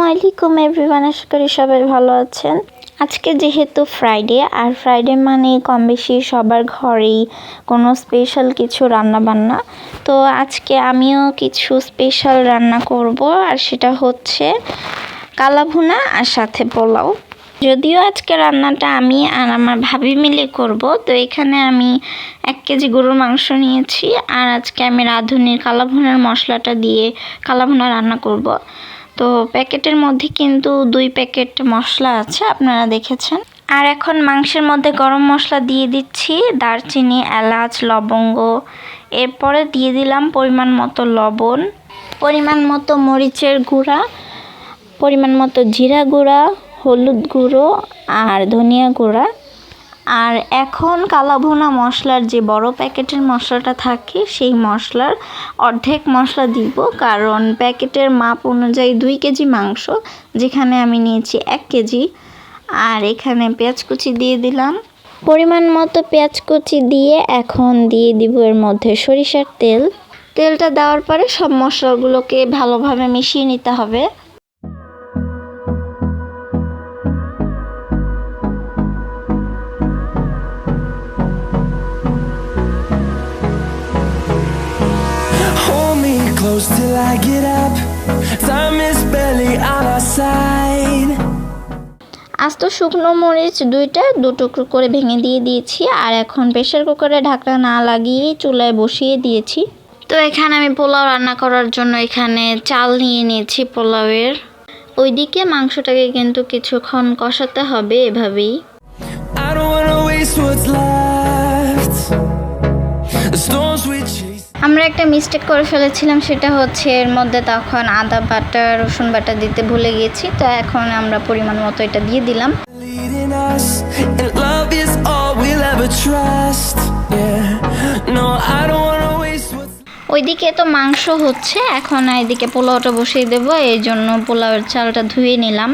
আলাইকুম এভরিওয়ান, আশা করি সবাই ভালো আছেন। আজকে যেহেতু ফ্রাইডে, আর ফ্রাইডে মানে কম বেশি সবার ঘরেই কোনো স্পেশাল কিছু রান্না বান্না। তো আজকে আমিও কিছু স্পেশাল রান্না করব, আর সেটা হচ্ছে কালাভুনা আর সাথে পোলাও। যদিও আজকে রান্নাটা আমি আর আমার ভাবি মিলে করব। তো এখানে আমি 1 কেজি গরুর মাংস নিয়েছি, আর আজকে আমি রাঁধুনির কালাভুনার মশলাটা দিয়ে কালাভুনা রান্না করব। তো প্যাকেটের মধ্যে কিন্তু 2 প্যাকেট মশলা আছে, আপনারা দেখেছেন। আর এখন মাংসের মধ্যে গরম মশলা দিয়ে দিচ্ছি, দারচিনি, এলাচ, লবঙ্গ। এরপরে দিয়ে দিলাম পরিমাণ মতো লবণ, পরিমাণ মতো মরিচের গুঁড়া, পরিমাণ মতো জিরা গুঁড়া, হলুদ গুঁড়ো আর ধনিয়া গুঁড়া। আর এখন কালাভুনা মশলার যে বড় প্যাকেটের মশলাটা থাকে, সেই মশলার অর্ধেক মশলা দিব, কারণ প্যাকেটের মাপ অনুযায়ী 2 কেজি মাংস, যেখানে আমি নিয়েছি 1 কেজি। আর এখানে পেঁয়াজ কুচি দিয়ে দিলাম, পরিমাণ মতো পেঁয়াজ কুচি দিয়ে এখন দিয়ে দিব এর মধ্যে সরিষার তেল। তেলটা দেওয়ার পরে সব মশলাগুলোকে ভালোভাবে মিশিয়ে নিতে হবে। Till I get up, time is barely on our side. আস্ত শুকনো মরিচ 2 টুকরো করে ভেঙে দিয়ে দিয়েছি, আর এখন প্রেসার কুকারে ঢাকনা না লাগিয়ে চুলায় বসিয়ে দিয়েছি। তো এখানে আমি পোলাও রান্না করার জন্য এখানে চাল নিয়ে নিয়েছি পোলাওয়ের। ওইদিকে মাংসটাকে কিন্তু কিছুক্ষণ কষাতে হবে এভাবেই। I don't wanna waste what's left. The storms we chase. আমরা একটা মিস্টেক করে ফেলেছিলাম, সেটা হচ্ছে এর মধ্যে তখন আদা বাটা, রসুন বাটা দিতে ভুলে গেছি। তো এখন আমরা পরিমাণ মতো এটা দিয়ে দিলাম। Leading us, and love is all we'll ever trust. Yeah, no, I don't wanna waste what's. ওইদিকে তো মাংস হচ্ছে, এখন এইদিকে পোলাওটা বসিয়ে দেবো, এই জন্য পোলাওয়ের চালটা ধুয়ে নিলাম।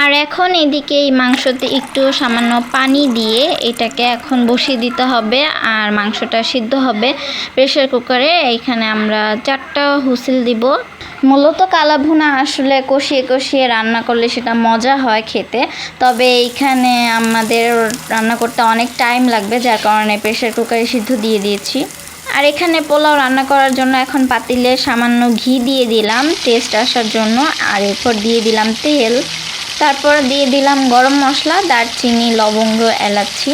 আর এখন এদিকে এই মাংসতে একটু সামান্য পানি দিয়ে এটাকে এখন বসিয়ে দিতে হবে, আর মাংসটা সিদ্ধ হবে প্রেসার কুকারে। এইখানে আমরা 4টা হুইসেল দিব। মূলত কালাভুনা আসলে কষিয়ে কষিয়ে রান্না করলে সেটা মজা হয় খেতে, তবে এইখানে আমাদের রান্না করতে অনেক টাইম লাগবে, যার কারণে প্রেসার কুকারে সিদ্ধ দিয়ে দিয়েছি। আর এখানে পোলাও রান্না করার জন্য এখন পাতিলে সামান্য ঘি দিয়ে দিলাম টেস্ট আসার জন্য, আর এরপর দিয়ে দিলাম তেল, তারপর দিয়ে দিলাম গরম মশলা, দারচিনি, লবঙ্গ, এলাচি।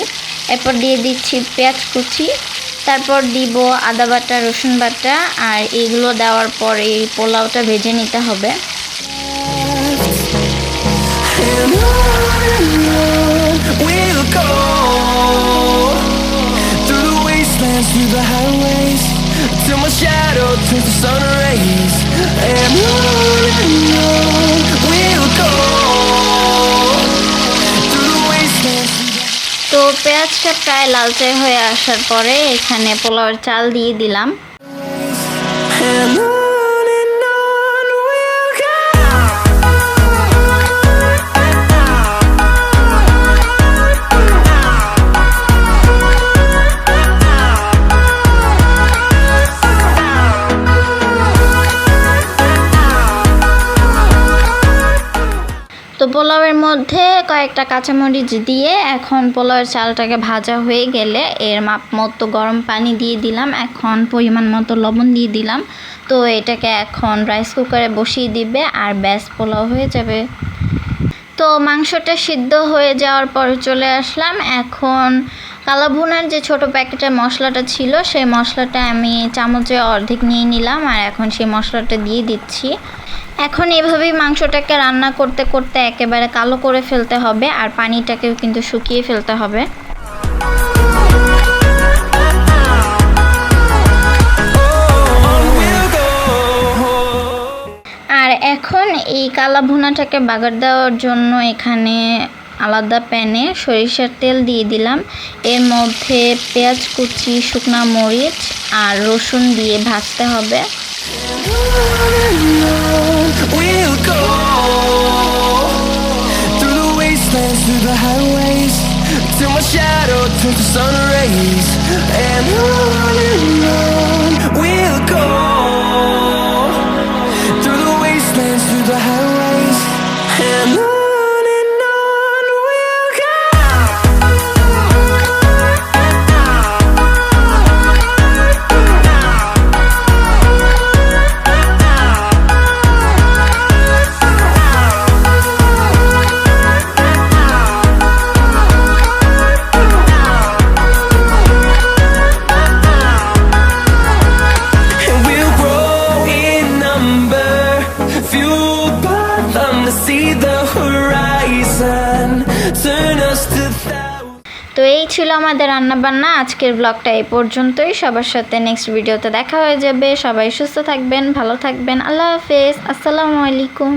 এরপর দিয়ে দিচ্ছি পেঁয়াজ কুচি, তারপর দিব আদা বাটা, রসুন বাটা, আর এগুলো দেওয়ার পর এই পোলাওটা ভেজে নিতে হবে। We'll go through the wastelands, through the highways, till my shadow turns to sun rays. And on we'll go through the wastelands. তো পেঁয়াজটা প্রায় লালচে হয়ে আসার পরে এখানে পোলাওয়ের চাল দিয়ে দিলাম। And on we'll go. তো পোলাওয়ের মধ্যে কয়েকটা কাঁচামরিচ দিয়ে এখন পোলাওয়ের চালটাকে ভাজা হয়ে গেলে এর মাপ মতো গরম পানি দিয়ে দিলাম, এখন পরিমাণ মতো লবণ দিয়ে দিলাম। তো এটাকে এখন রাইস কুকারে বসিয়ে দিবে, আর ব্যাস পোলাও হয়ে যাবে। তো মাংসটা সিদ্ধ হয়ে যাওয়ার পর চলে আসলাম। এখন কালাভুনার যে ছোট প্যাকেটের মশলাটা ছিল, সেই মশলাটা আমি চামচে অর্ধেক নিয়ে নিলাম, আর এখন সেই মশলাটা দিয়ে দিচ্ছি। এখন এভাবেই মাংসটাকে রান্না করতে করতে একেবারে কালো করে ফেলতে হবে, আর পানিটাকেও কিন্তু শুকিয়ে ফেলতে হবে। আর এখন এই কালাভুনাটাকে বাগার দেওয়ার জন্য এখানে আলাদা প্যানে সরিষার তেল দিয়ে দিলাম, এর মধ্যে পেঁয়াজ কুচি, শুকনা মরিচ আর রসুন দিয়ে ভাজতে হবে। We'll go through the wastelands, through the highways, till my shadow turns to sun rays. And on we'll go through the wastelands, through the highways, and on we'll go. And we'll grow in number, fueled by them to see the horizon, turn us to thousands. তো এই ছিল আমাদের রান্নাবান্না। আজকের ব্লগটা এই পর্যন্তই। সবার সাথে নেক্সট ভিডিওতে দেখা হয়ে যাবে। সবাই সুস্থ থাকবেন, ভালো থাকবেন। আল্লাহ হাফেজ, আসসালামু আলাইকুম।